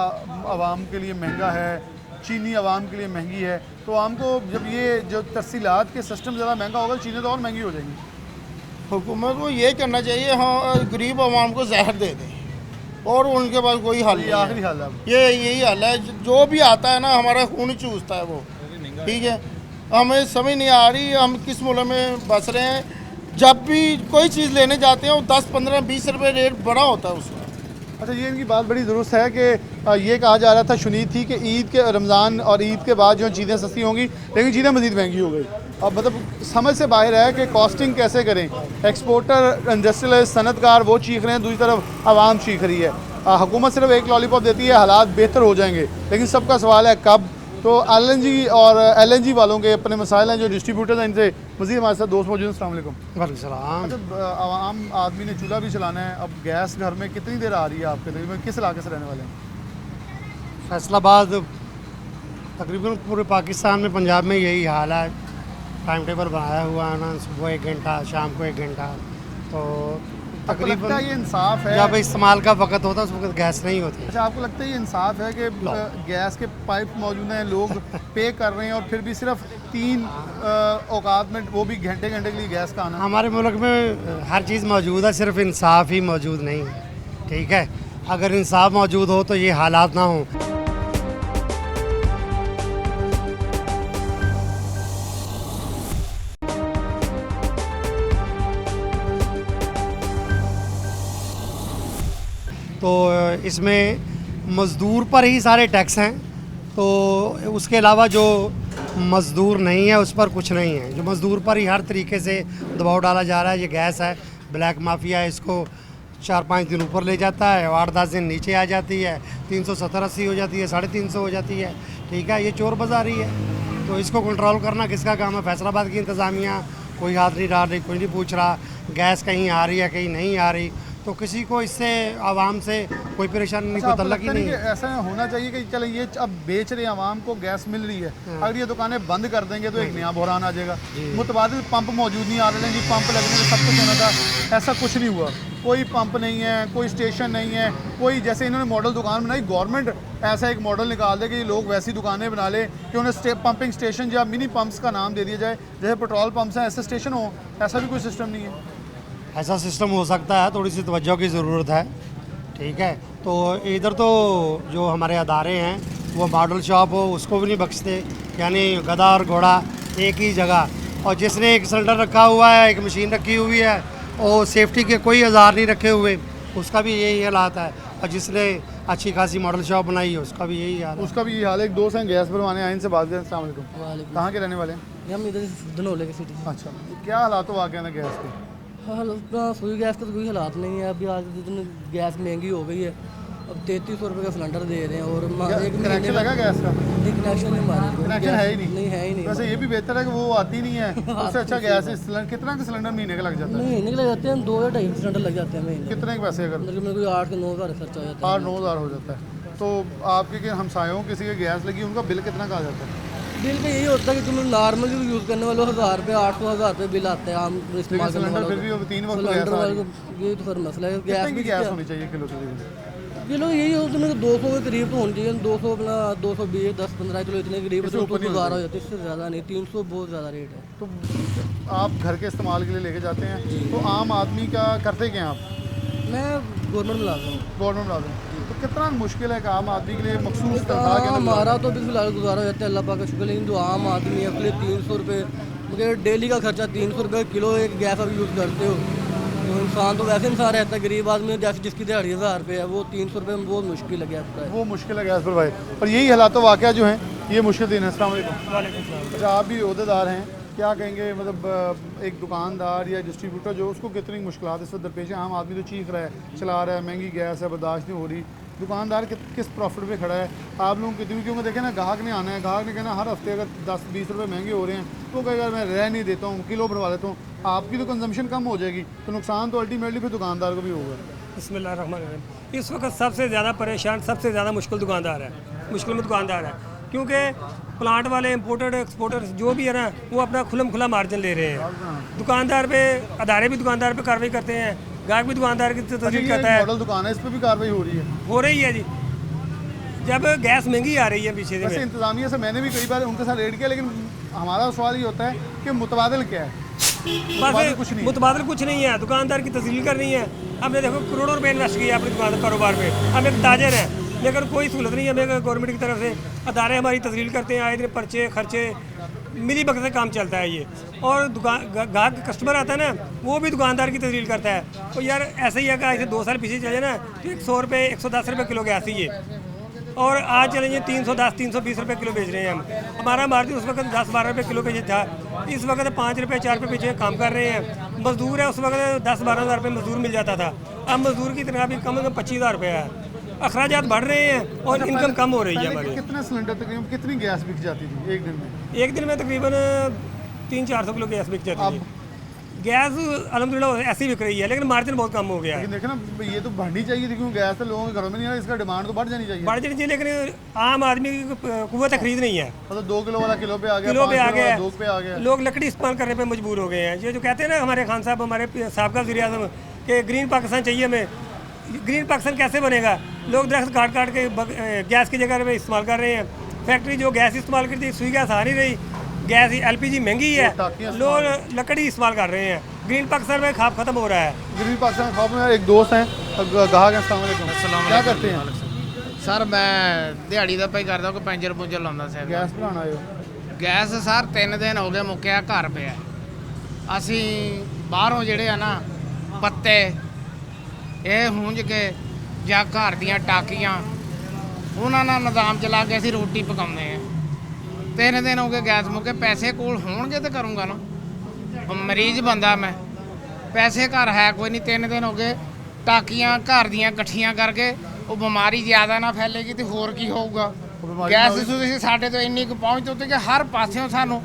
Speaker 1: आवाम के लिए महंगा है, चीनी आवाम के लिए महंगी है, तो आवाम को जब ये जो तरसीलात के सिस्टम ज़्यादा महंगा होगा चीज़ें तो और महंगी हो जाएंगी।
Speaker 8: हुकूमत को ये करना चाहिए, हाँ, गरीब आवाम को जहर दे दें और उनके पास कोई हल नहीं है।
Speaker 1: आखिरी हल है
Speaker 8: ये यही हल है, जो भी आता है ना हमारा खून चूसता है वो, ठीक है। हमें समझ नहीं आ रही हम किस मुल्क में बस रहे हैं। जब भी कोई चीज़ लेने जाते हैं वो 10, 15, 20 रुपये रेट बड़ा होता है उसका।
Speaker 1: अच्छा, ये इनकी बात बड़ी दुरुस्त है कि ये कहा जा रहा था, शुनीद थी कि ईद के रमज़ान और ईद के बाद जो चीज़ें सस्ती होंगी, लेकिन चीज़ें मज़ीद महंगी हो गई। अब मतलब समझ से बाहर है कि कॉस्टिंग कैसे करें। एक्सपोर्टर, इंडस्ट्रियलिस्ट, सनतकार वो चीख रहे हैं, दूसरी तरफ आवाम चीख रही है। हुकूमत सिर्फ एक लॉलीपॉप देती है, हालात बेहतर हो जाएंगे, लेकिन सबका सवाल है कब। तो LNG और LNG वालों के अपने मसाइल हैं, जो डिस्ट्रीब्यूटर्स हैं, इनसे मज़ीद हमारे साथ दोस्त मौजूद हैं। अस्सलाम वालेकुम।
Speaker 6: वालेकुम सलाम।
Speaker 1: अच्छा, आम आदमी ने चूल्हा भी चलाना है, अब गैस घर में कितनी देर आ रही है आपके? तकरीबन किस इलाके से रहने वाले हैं?
Speaker 6: फैसलाबाद, तकरीबन पूरे पाकिस्तान में, पंजाब में यही हाल है। टाइम टेबल बनाया हुआ है ना, सुबह 1 घंटा, शाम को 1 घंटा, तो
Speaker 1: आपको लगता है ये इंसाफ है?
Speaker 6: जब इस्तेमाल का वक्त होता है उस वक्त गैस नहीं होती।
Speaker 1: अच्छा, आपको लगता है ये इंसाफ है कि गैस के पाइप मौजूद हैं, लोग पे कर रहे हैं और फिर भी सिर्फ 3 औकात में, वो भी घंटे घंटे के लिए गैस का आना?
Speaker 6: हमारे मुल्क में हर चीज़ मौजूद है, सिर्फ इंसाफ ही मौजूद नहीं है, ठीक है। अगर इंसाफ मौजूद हो तो ये हालात ना हों। तो इसमें मज़दूर पर ही सारे टैक्स हैं, तो उसके अलावा जो मज़दूर नहीं है उस पर कुछ नहीं है, जो मज़दूर पर ही हर तरीके से दबाव डाला जा रहा है। ये गैस है, ब्लैक माफिया है, इसको 4-5 दिन ऊपर ले जाता है, 8-10 दिन नीचे आ जाती है, 370-80 हो जाती है, 350 हो जाती है। ठीक है, ये चोर बाजारी है। तो इसको कंट्रोल करना किसका काम है? फैसलाबाद की इंतज़ामिया कोई हाथ नहीं डाल रही, कोई नहीं पूछ रहा गैस कहीं आ रही है कहीं नहीं आ रही, तो किसी को इससे आवाम से कोई परेशानी नहीं, कोई
Speaker 1: आपको
Speaker 6: तल्लक ही
Speaker 1: लगता
Speaker 6: नहीं
Speaker 1: कि
Speaker 6: है।
Speaker 1: ऐसा होना चाहिए कि चले ये अब बेच रहे हैं, आवाम को गैस मिल रही है, अगर ये दुकानें बंद कर देंगे तो एक नया बहरान आ जाएगा। मुतबादिल पंप मौजूद नहीं आ रहे हैं जी, पंप लगने में सब कुछ होना था, ऐसा कुछ नहीं हुआ। कोई पंप नहीं है, कोई स्टेशन नहीं है, कोई जैसे इन्होंने मॉडल दुकान बनाई, गवर्नमेंट ऐसा एक मॉडल निकाल दे कि लोग वैसी दुकानें बना ले कि उन्हें पंपिंग स्टेशन या मिनी पंप्स का नाम दे दिया जाए, जैसे पेट्रोल पंप्स हैं ऐसे स्टेशन हो। ऐसा भी कोई सिस्टम नहीं है।
Speaker 6: ऐसा सिस्टम हो सकता है, थोड़ी सी तवज्जो की ज़रूरत है। ठीक है, तो इधर तो जो हमारे अदारे हैं वो मॉडल शॉप हो उसको भी नहीं बख्शते, यानी गधा और घोड़ा एक ही जगह। और जिसने एक सिलेंडर रखा हुआ है, एक मशीन रखी हुई है और सेफ्टी के कोई औजार नहीं रखे हुए, उसका भी यही हालात है। और जिसने अच्छी खासी मॉडल शॉप बनाई है उसका भी यही हाल है।
Speaker 1: उसका भी यही हाल है। एक दोस्त हैं गैस भरवाने आए, इनसे बात करें। अस्सलाम वालेकुम। कहाँ के रहने वाले हैं?
Speaker 9: हम इधर धनौले के सिटी।
Speaker 1: अच्छा, क्या हालात हो गए ना गैस के?
Speaker 9: सुई गैस का तो कोई हालात नहीं है। अभी आज जितनी गैस महंगी हो गई है, अब 3300 रुपये का सिलेंडर दे रहे हैं। और एक
Speaker 1: कनेक्शन लगा गैस का?
Speaker 9: कनेक्शन नहीं हमारे को,
Speaker 1: कनेक्शन है ही नहीं।
Speaker 9: नहीं है ही नहीं।
Speaker 1: वैसे ये भी बेहतर है कि वो आती नहीं है, उससे अच्छा गैस है। सिलेंडर कितना का सिलेंडर महीने का लग जाता है?
Speaker 9: महीने के लग जाते हैं, 2 या 2.5 सिलेंडर लग जाते हैं महीने।
Speaker 1: कितने के पैसे? अगर
Speaker 9: मतलब मेरे को 8 से 9 हज़ार खर्चा हो जाता है।
Speaker 1: 8-9 हज़ार हो जाता है। तो आपके हमसायों किसी के गैस लगी, उनका बिल कितना का आ जाता है?
Speaker 9: बिल का यही होता है कि तुम नॉर्मल यूज़ करने वालों 1000 रुपये 800-1000 रुपये बिल आते हैं आम इस्तेमाल करने
Speaker 1: सिलेंडर
Speaker 9: वालों
Speaker 1: फिर भी
Speaker 9: को।
Speaker 1: 3 वक्त
Speaker 9: सिलेंडर
Speaker 1: गैस आ
Speaker 9: वाले
Speaker 1: रही है।
Speaker 9: को ये तो फिर मसला है।
Speaker 1: कितने की गैस
Speaker 9: भी
Speaker 1: होनी चाहिए किलो तकरीबन?
Speaker 9: किलो यही हो तुमने 200 के करीब तो होनी चाहिए। 200 अपना 220 10-15 किलो इतने करीब तो गुजारा हो जाता है, इससे ज़्यादा नहीं। 300 बहुत ज़्यादा रेट है।
Speaker 1: तो आप घर के इस्तेमाल के लिए लेके जाते हैं, तो आम आदमी का करते क्या हैं आप?
Speaker 9: मैं गवर्नमेंट में लाता हूँ।
Speaker 1: गवर्नमेंट में लाते हैं, तो कितना मुश्किल है कि आम आदमी के लिए मखसूस तनख्वाह के अंदर
Speaker 9: हमारा तो भी फिलहाल गुजारा हो जाता है, अल्लाह पाक का शुक्र। लेकिन जो आम आदमी है उसके लिए 300 रुपये, मगर डेली का खर्चा 300 रुपये किलो एक गैस आप यूज़ करते हो, तो इंसान तो वैसे इंसान रहता है। गरीब आदमी जैसे जिसकी दिहाड़ी 1000 रुपये है, वो 300 रुपये में बहुत मुश्किल है गैस का।
Speaker 1: वो मुश्किल है गैस पर भाई। और यही हालात वाक़या जो हैं ये मुश्किल दिन है। अस्सलाम वालेकुम। अच्छा, आप भी ओहदेदार हैं, क्या कहेंगे मतलब एक दुकानदार या डिस्ट्रीब्यूटर जो उसको कितनी मुश्किलात इस वक्त दरपेश है? आम आदमी तो चीख रहा है, चला रहा है, महंगी गैस है, बर्दाश्त नहीं हो रही। दुकानदार किस प्रॉफिट पे खड़ा है? आप लोगों कितनी, क्योंकि देखें ना, ग्राहक ने आना है, ग्राहक ने कहना हर हफ्ते अगर 10-20 रुपये महंगे हो रहे हैं तो कहेगा मैं रह नहीं देता हूँ, किलो भरवा लेता हूँ। आपकी तो कंजम्पशन कम हो जाएगी, तो नुकसान तो अल्टीमेटली फिर दुकानदार को भी होगा।
Speaker 4: बिस्मिल्लाहिर्रहमानिर्रहीम। इस वक्त सबसे ज़्यादा परेशान, सबसे ज़्यादा मुश्किल दुकानदार है, मुश्किल में दुकानदार है, क्योंकि प्लांट वाले इंपोर्टेड एक्सपोर्टर जो भी है ना, वो अपना खुला मार्जिन ले रहे हैं। दुकानदार पे अदारे भी दुकानदार पे कार्रवाई करते हैं, ग्राहक भी दुकानदार की तस्दीक करता है।
Speaker 1: मॉडल दुकान है, इस पर भी कार्रवाई हो रही है?
Speaker 4: हो रही है जी, जब गैस महंगी आ रही है पीछे
Speaker 1: वैसे
Speaker 4: से।
Speaker 1: इंतजामिया से मैंने भी कई बार उनके साथ रेड किया, लेकिन हमारा सवाल ये होता है कि मुतबादिल क्या है?
Speaker 4: बस मुतबादल कुछ नहीं है, दुकानदार की तस्दील करनी है। हमने देखो करोड़ों रुपए इन्वेस्ट किया अपने दुकान कारोबार पे, हम एक ताजर है, लेकिन कोई सहूलत नहीं है हमें गवर्नमेंट की तरफ से। अदारे हमारी तस्दील करते हैं, आए दिन पर्चे खर्चे मिली भगत से काम चलता है ये। और दुकान ग्राहक कस्टमर आता है ना, वो भी दुकानदार की तस्दील करता है। तो यार ऐसे ही है कि ऐसे 2 साल पीछे चले ना, तो 100 रुपये 110 रुपये किलो गैस ही है, और आज चलेंगे 310-320 रुपये किलो बेच रहे हैं हम। हमारा मार्जिन उस वक्त 10-12 रुपये किलो पे था, इस वक्त 5 रुपये 4 रुपये पीछे काम कर रहे हैं। मजदूर है, उस वक्त 10-12 हज़ार रुपये मजदूर मिल जाता था, अब मजदूर की तनख्वाह भी कम से कम 25,000 रुपये है। अखराजात बढ़ रहे हैं और इनकम कम हो रही है हमारी।
Speaker 1: कितने सिलेंडर तकरीबन, कितनी गैस बिक जाती थी एक दिन में?
Speaker 4: एक दिन में तकरीबन 300-400 किलो गैस बिक जाती है। गैस अल्हम्दुलिल्लाह ऐसी बिक रही है, लेकिन मार्जिन बहुत कम हो गया है।
Speaker 1: लेकिन देखे ना, ये तो बढ़नी चाहिए थी, क्योंकि गैस तो लोगों के घरों में नहीं है, इसका डिमांड तो बढ़ जानी चाहिए।
Speaker 4: बढ़ जानी चाहिए, लेकिन आम आदमी की कुव्वत खरीद नहीं है।
Speaker 1: मतलब 2 किलो वाला किलो पे आ गया,
Speaker 4: किलो पे आ गया,
Speaker 1: 2 पे आ गया।
Speaker 4: लोग लकड़ी इस्तेमाल करने पे मजबूर हो गए हैं। ये जो कहते हैं ना हमारे खान साहब, हमारे साबका वज़ीर-ए-आज़म, कि ग्रीन पाकिस्तान चाहिए हमें, ग्रीन पाकिस्तान कैसे बनेगा? लोग दरख्त काट के गैस की जगह पे इस्तेमाल कर रहे हैं। फैक्ट्री जो गैस इस्तेमाल करती है, सुई गैस आ नहीं रही, गैस LPG महंगी है, लोग लकड़ी इस्तेमाल कर रहे हैं। ग्रीन पाकिस्तान में खाप खत्म हो रहा है।
Speaker 1: ग्रीन पाकिस्तान खाप में एक दोस्त हैं, ग्राहक हैं। अस्सलाम वालेकुम। क्या करते हैं?
Speaker 10: सर मैं दिहाड़ी ਦਾ ਪਈ ਕਰਦਾ ਕੋਈ ਪੈਂਚਰ ਪੁੰਚਰ ਲਾਉਂਦਾ ਸੀ।
Speaker 1: गैस बनाना आए हो?
Speaker 10: ਗੈਸ ਸਰ 3 ਦਿਨ ਹੋ ਗਏ ਮੁੱਕਿਆ ਘਰ ਪਿਆ। ਅਸੀਂ ਬਾਹਰੋਂ ਜਿਹੜੇ ਆ ਨਾ ਪੱਤੇ ਇਹ ਹੁੰਝ ਕੇ ਜਾਂ ਘਰ ਦੀਆਂ ਟਾਕੀਆਂ ਉਹਨਾਂ ਨਾਲ ਨਿਜ਼ਾਮ ਚਲਾ ਕੇ ਅਸੀਂ ਰੋਟੀ ਪਕਾਉਂਦੇ ਆ। 3 ਦਿਨ ਹੋ ਗਏ ਗੈਸ ਮੁੱਕੇ, ਪੈਸੇ ਕੋਲ ਹੋਣਗੇ ਤੇ ਕਰੂੰਗਾ ਨਾ। ਮਰੀਜ਼ ਬੰਦਾ ਮੈਂ, ਪੈਸੇ ਘਰ ਹੈ ਕੋਈ ਨਹੀਂ। 3 ਦਿਨ ਹੋ ਗਏ, ਟਾਕੀਆਂ ਘਰ ਦੀਆਂ ਇਕੱਠੀਆਂ ਕਰਕੇ, ਉਹ ਬਿਮਾਰੀ ਜ਼ਿਆਦਾ ਨਾ ਫੈਲੇਗੀ ਤੇ ਹੋਰ ਕੀ ਹੋਊਗਾ। ਗੈਸ ਤੁਸੀਂ ਸਾਡੇ ਤੋਂ ਇੰਨੀ ਕੁ ਪਹੁੰਚ ਉੱਤੇ ਕਿ ਹਰ ਪਾਸਿਓਂ ਸਾਨੂੰ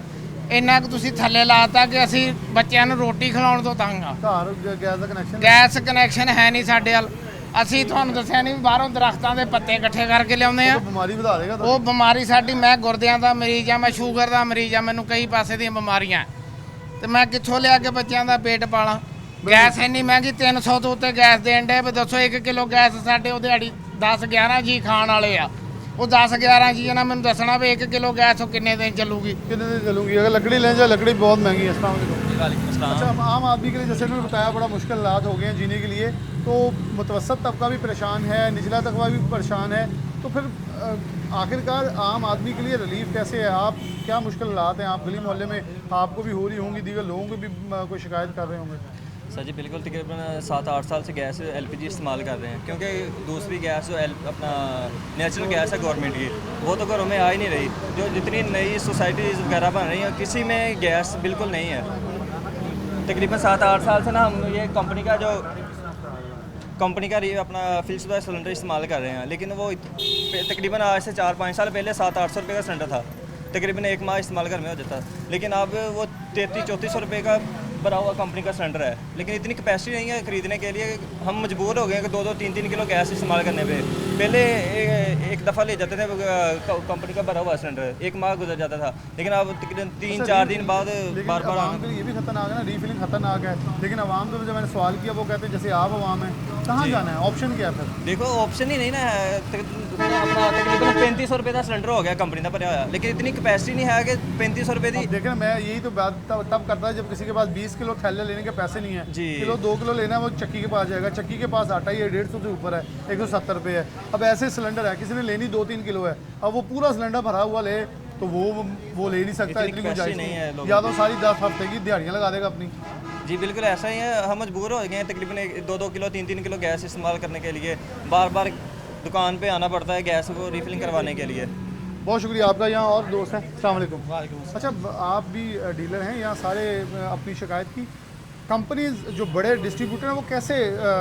Speaker 10: ਇੰਨਾ ਕੁ ਤੁਸੀਂ ਥੱਲੇ ਲਾਤਾ ਕਿ ਅਸੀਂ ਬੱਚਿਆਂ ਨੂੰ ਰੋਟੀ ਖਿਲਾਉਣ ਤੋਂ ਤੰਗ ਆ।
Speaker 1: ਘਰ ਗੈਸ ਦਾ ਕਨੈਕਸ਼ਨ
Speaker 10: ਗੈਸ ਕਨੈਕਸ਼ਨ ਹੈ ਨਹੀਂ ਸਾਡੇ ਵੱਲ। ਅਸੀਂ ਤੁਹਾਨੂੰ ਦੱਸਿਆ ਨਹੀਂ ਵੀ ਬਾਹਰੋਂ ਦਰਖਤਾਂ ਦੇ ਪੱਤੇ ਇਕੱਠੇ ਕਰਕੇ ਲਿਆਉਂਦੇ ਆ।
Speaker 1: ਬਿਮਾਰੀ ਵਧਾ ਦੇਗਾ
Speaker 10: ਉਹ ਬਿਮਾਰੀ ਸਾਡੀ, ਮੈਂ ਗੁਰਦਿਆਂ ਦਾ ਮਰੀਜ਼ ਆ, ਮੈਂ ਸ਼ੂਗਰ ਦਾ ਮਰੀਜ਼ ਆ, ਮੈਨੂੰ ਕਈ ਪਾਸੇ ਦੀਆਂ ਬਿਮਾਰੀਆਂ, ਤੇ ਮੈਂ ਕਿੱਥੋਂ ਲਿਆ ਕੇ ਬੱਚਿਆਂ ਦਾ ਪੇਟ ਪਾਲਾਂ। ਗੈਸ ਇੰਨੀ ਮਹਿੰਗੀ, 300 ਤੋਂ ਉੱਤੇ ਗੈਸ ਦੇਣ ਡੇ। ਵੀ ਦੱਸੋ 1 ਕਿਲੋ ਗੈਸ ਸਾਡੇ ਉਹ ਦਿਹਾੜੀ 10-11 ਜੀ ਖਾਣ ਵਾਲੇ ਆ। ਉਹ 10-11 ਜੀ ਇਹਨਾਂ ਮੈਨੂੰ ਦੱਸਣਾ ਵੀ 1 किलो गैस कितने दिन चलूगी,
Speaker 1: कितने दिन चलूंगी। अगर लकड़ी लें जाए, लकड़ी बहुत महंगी है। अच्छा, आम आदमी के लिए जैसे उन्होंने बताया बड़ा मुश्किल हालात हो गए हैं जीने के लिए, तो मुतवसत तबका भी परेशान है, निचला तबका भी परेशान है, तो फिर आखिरकार आम आदमी के लिए रिलीफ कैसे है? आप क्या मुश्किल हालात हैं? आप गली मोहल्ले में आपको भी हो रही होंगी, दीगर लोगों को भी कोई शिकायत कर रहे होंगे?
Speaker 11: सर जी बिल्कुल, तकरीबन 7-8 साल से गैस LPG इस्तेमाल कर रहे हैं, क्योंकि दूसरी गैस जो अपना नेचुरल गैस है गवर्नमेंट की, वो तो घरों में आ ही नहीं रही। जो जितनी नई सोसाइटीज़ वगैरह बन रही हैं, किसी में गैस बिल्कुल नहीं है। तकरीबन 7-8 साल से ना हम ये कंपनी का अपना फिलशुदा सिलेंडर इस्तेमाल कर रहे हैं, लेकिन वो तकरीबन आज से 4-5 साल पहले 700-800 रुपये का सिलेंडर था, तकरीबन 1 माह इस्तेमाल घर में हो जाता। लेकिन अब वो 3300-3400 रुपये का भरा हुआ कंपनी का सिलेंडर है, लेकिन इतनी कैपेसिटी नहीं है खरीदने के लिए। हम मजबूर हो गए हैं कि 2-2, 3-3 किलो गैस इस्तेमाल करने पे। पहले एक दफ़ा ले जाते थे कंपनी का भरा हुआ सिलेंडर, 1 माह गुजर जाता था, लेकिन अब 3-4 दिन बाद बार बार
Speaker 1: आवाम के लिए ये भी खतरनाक है ना, रीफिलिंग खतरनाक है। लेकिन आवाम तो जब मैंने सवाल किया वो कहते हैं जैसे आप आवाम है, कहाँ जाना है? ऑप्शन क्या है फिर?
Speaker 11: देखो ऑप्शन ही नहीं ना है। अपना तकरीबन 3500 रुपये का सिलेंडर हो गया कंपनी का भरा हुआ, लेकिन इतनी कैपेसिटी नहीं है कि 3500 रुपये की।
Speaker 1: देखें, मैं यही तो बात तब करता है जब किसी के पास 20 किलो थैले लेने के पैसे नहीं है।
Speaker 11: जी।
Speaker 1: किलो 2 किलो लेना है, वो चक्की के पास जाएगा, चक्की के पास आटा ही 150 से ऊपर है, 170 रुपये है। अब ऐसे सिलेंडर है, किसी ने लेनी 2-3 किलो है, अब वो पूरा सिलेंडर भरा हुआ ले तो वो ले नहीं सकता, इतनी गुंजाइश नहीं है। या तो सारी 10 हफ्ते की दिहाड़ियाँ लगा देगा अपनी।
Speaker 11: जी बिल्कुल ऐसा ही है। हम मजबूर हो गए हैं तकरीबन 2-2 किलो 3-3 किलो गैस इस्तेमाल करने के लिए, बार बार दुकान पे आना पड़ता है गैस को रिफिलिंग करवाने के लिए।
Speaker 1: बहुत शुक्रिया आपका। यहाँ और दोस्त हैं, अस्सलाम वालेकुम। अच्छा, आप भी डीलर हैं यहाँ, सारे अपनी शिकायत की कंपनीज जो बड़े डिस्ट्रीब्यूटर हैं वो कैसे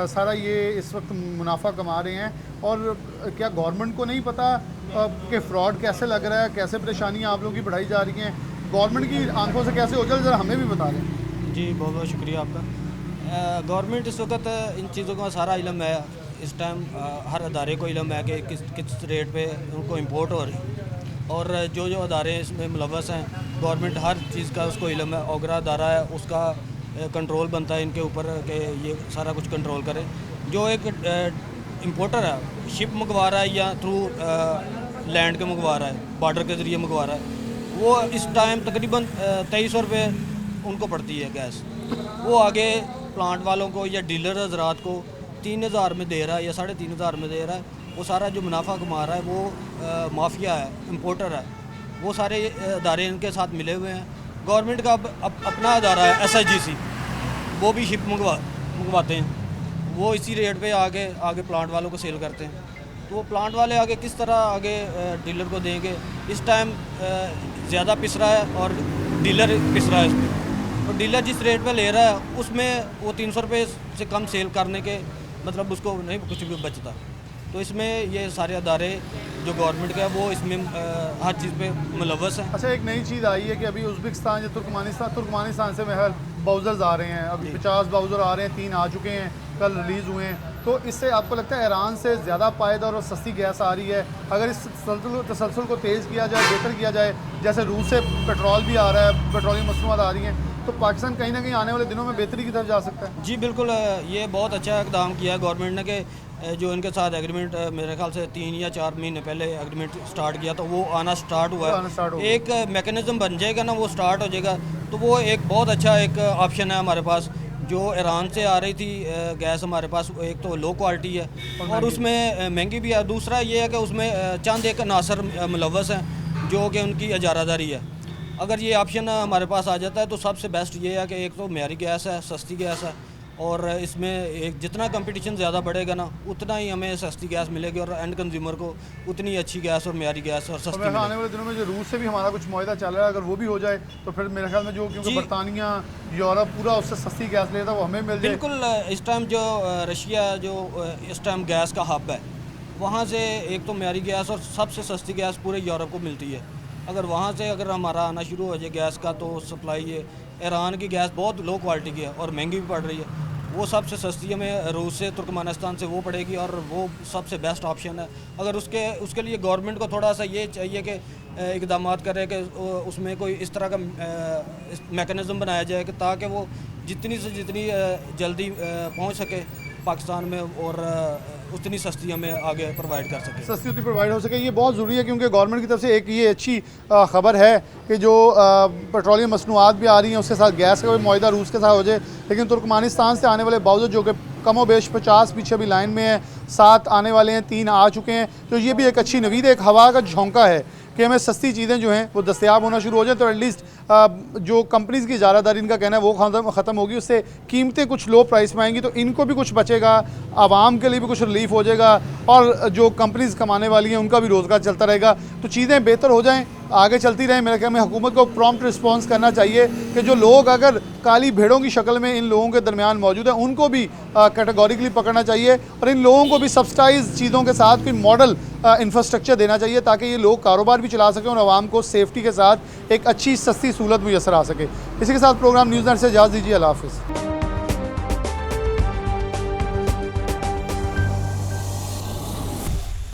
Speaker 1: सारा ये इस वक्त मुनाफा कमा रहे हैं, और क्या गवर्नमेंट को नहीं पता कि फ्रॉड कैसे लग रहा है, कैसे परेशानियाँ आप लोगों की बढ़ाई जा रही हैं? गवर्नमेंट की आंखों से कैसे ओझल, ज़रा हमें भी बता दें।
Speaker 12: जी बहुत बहुत शुक्रिया आपका। गवर्नमेंट इस वक्त इन चीज़ों का सारा इल्म है, इस टाइम हर अदारे को इल्म है कि किस रेट पे उनको इंपोर्ट हो रही है, और जो अदारे इसमें मुलव्वस हैं गवर्नमेंट हर चीज़ का उसको इल्म है। ओगरा अदारा है, उसका कंट्रोल बनता है इनके ऊपर कि ये सारा कुछ कंट्रोल करे। जो एक इंपोर्टर है, शिप मंगवा रहा है या थ्रू लैंड के मंगवा रहा है, बॉर्डर के ज़रिए मंगवा रहा है, वो इस टाइम तकरीबन 2300 रुपये उनको पड़ती है गैस। वो आगे प्लांट वालों को या डीलर हजरात को 3000 में दे रहा है या 3500 में दे रहा है। वो सारा जो मुनाफा कमा रहा है वो माफिया है, इंपोर्टर है, वो सारे अदारे इनके साथ मिले हुए हैं। गवर्नमेंट का अब अपना अदारा है SIGC, वो भी शिप मंगवाते हैं, वो इसी रेट पे आगे प्लांट वालों को सेल करते हैं। तो वो प्लांट वाले आगे किस तरह आगे डीलर को देंगे? इस टाइम ज़्यादा पिस रहा है और डीलर पिस रहा है इसमें, तो डीलर जिस रेट पे ले रहा है उसमें वो 300 रुपये से कम सेल करने के मतलब उसको नहीं कुछ भी बचता। तो इसमें ये सारे अदारे जो गवर्नमेंट का है वो इसमें हर चीज़ पे मुलव्वस है।
Speaker 1: अच्छा, एक नई चीज़ आई है कि अभी उज़्बेकिस्तान या तुर्कमानिस्तान से महल बाउज़र्स आ रहे हैं, अभी 50 बाउज़र आ रहे हैं, 3 आ चुके हैं, कल रिलीज़ हुए हैं। तो इससे आपको लगता है ईरान से ज़्यादा पायदार और सस्ती गैस आ रही है? अगर इस तसलसल को तेज़ किया जाए, बेहतर किया जाए, जैसे रूस से पेट्रोल भी आ रहा है, पेट्रोलियम मसनूआत आ रही हैं, तो पाकिस्तान कहीं ना कहीं आने वाले दिनों में बेहतरी की तरफ जा सकता है।
Speaker 12: जी बिल्कुल, ये बहुत अच्छा इकदाम किया है गवर्नमेंट ने कि जो इनके साथ एग्रीमेंट मेरे ख्याल से 3 या 4 महीने पहले एग्रीमेंट स्टार्ट किया, तो वो आना स्टार्ट हुआ है। एक मैकेनिज़्म बन जाएगा ना, वो स्टार्ट हो जाएगा, तो वो एक बहुत अच्छा एक ऑप्शन है हमारे पास। जो ईरान से आ रही थी गैस हमारे पास, एक तो लो क्वालिटी है और उसमें महंगी भी है। दूसरा ये है कि उसमें चंद एक अनासर मुलव्वस हैं जो कि उनकी इजारादारी है। अगर ये ऑप्शन हमारे पास आ जाता है तो सबसे बेस्ट ये है कि एक तो म्यारी गैस है, सस्ती गैस है, और इसमें एक जितना कंपटीशन ज़्यादा बढ़ेगा ना उतना ही हमें सस्ती गैस मिलेगी और एंड कंज्यूमर को उतनी अच्छी गैस और म्यारी गैस और सस्ती
Speaker 1: आने
Speaker 12: मिलेगी।
Speaker 1: वाले दिनों में जो रूस से भी हमारा कुछ मुआहदा चल रहा है, अगर वो भी हो जाए तो फिर मेरे ख्याल में जो क्योंकि
Speaker 12: जी।
Speaker 1: बरतानिया यूरोप पूरा उससे सस्ती गैस लेता है वो हमें मिल जाए।
Speaker 12: बिल्कुल इस टाइम जो रशिया जो इस टाइम गैस का हब है, वहाँ से एक तो म्यारी गैस और सबसे सस्ती गैस पूरे यूरोप को मिलती है। अगर वहाँ से अगर हमारा आना शुरू हो जाए गैस का तो सप्लाई ये ईरान की गैस बहुत लो क्वालिटी की है और महंगी भी पड़ रही है। वो सबसे सस्ती हमें रूस से तुर्कमानिस्तान से वो पड़ेगी और वो सबसे बेस्ट ऑप्शन है। अगर उसके लिए गवर्नमेंट को थोड़ा सा ये चाहिए कि इकदाम करे कि उसमें कोई इस तरह का मैकेनिज़्म बनाया जाए कि ताकि वो जितनी से जितनी जल्दी पहुंच सके पाकिस्तान में और उतनी सस्ती हमें आगे प्रोवाइड कर सके,
Speaker 1: सस्ती उतनी प्रोवाइड हो सके। ये बहुत ज़रूरी है क्योंकि गवर्नमेंट की तरफ से एक ये अच्छी ख़बर है कि जो पेट्रोलियम मसनूआत भी आ रही हैं उसके साथ गैस का भी मुआहदा रूस के साथ हो जाए। लेकिन तुर्कमानिस्तान से आने वाले बावजूद जो कि कमो बेश 50 पीछे भी लाइन में है, 7 आने वाले हैं, 3 आ चुके हैं, तो ये भी एक अच्छी नवीद एक हवा का झोंका है कि हमें सस्ती चीज़ें जो हैं वो दस्तयाब होना शुरू हो जाए। तो एटलीस्ट जो कंपनीज़ की इजारादारी इनका कहना है वो ख़त्म होगी, उससे कीमतें कुछ लो प्राइस में आएंगी, तो इनको भी कुछ बचेगा, आवाम के लिए भी कुछ रिलीफ हो जाएगा और जो कंपनीज़ कमाने वाली हैं उनका भी रोज़गार चलता रहेगा। तो चीज़ें बेहतर हो जाएँ, आगे चलती रहें। मेरे ख्याल में हुकूमत को प्रॉम्प्ट रिस्पॉन्स करना चाहिए कि जो लोग अगर काली भेड़ों की शक्ल में इन लोगों के दरमियान मौजूद हैं उनको भी कैटेगोरिकली पकड़ना चाहिए और इन लोगों को भी सब्सिडाइज चीज़ों के साथ कोई मॉडल इंफ्रास्ट्रक्चर देना चाहिए ताकि ये लोग कारोबार भी चला सकें और आवाम को सेफ्टी के साथ एक अच्छी सस्ती सहूलत मुयसर आ सके। इसी के साथ प्रोग्राम न्यूज़ नेट से इजाज़त दीजिए। अल्लाह हाफ़िज़।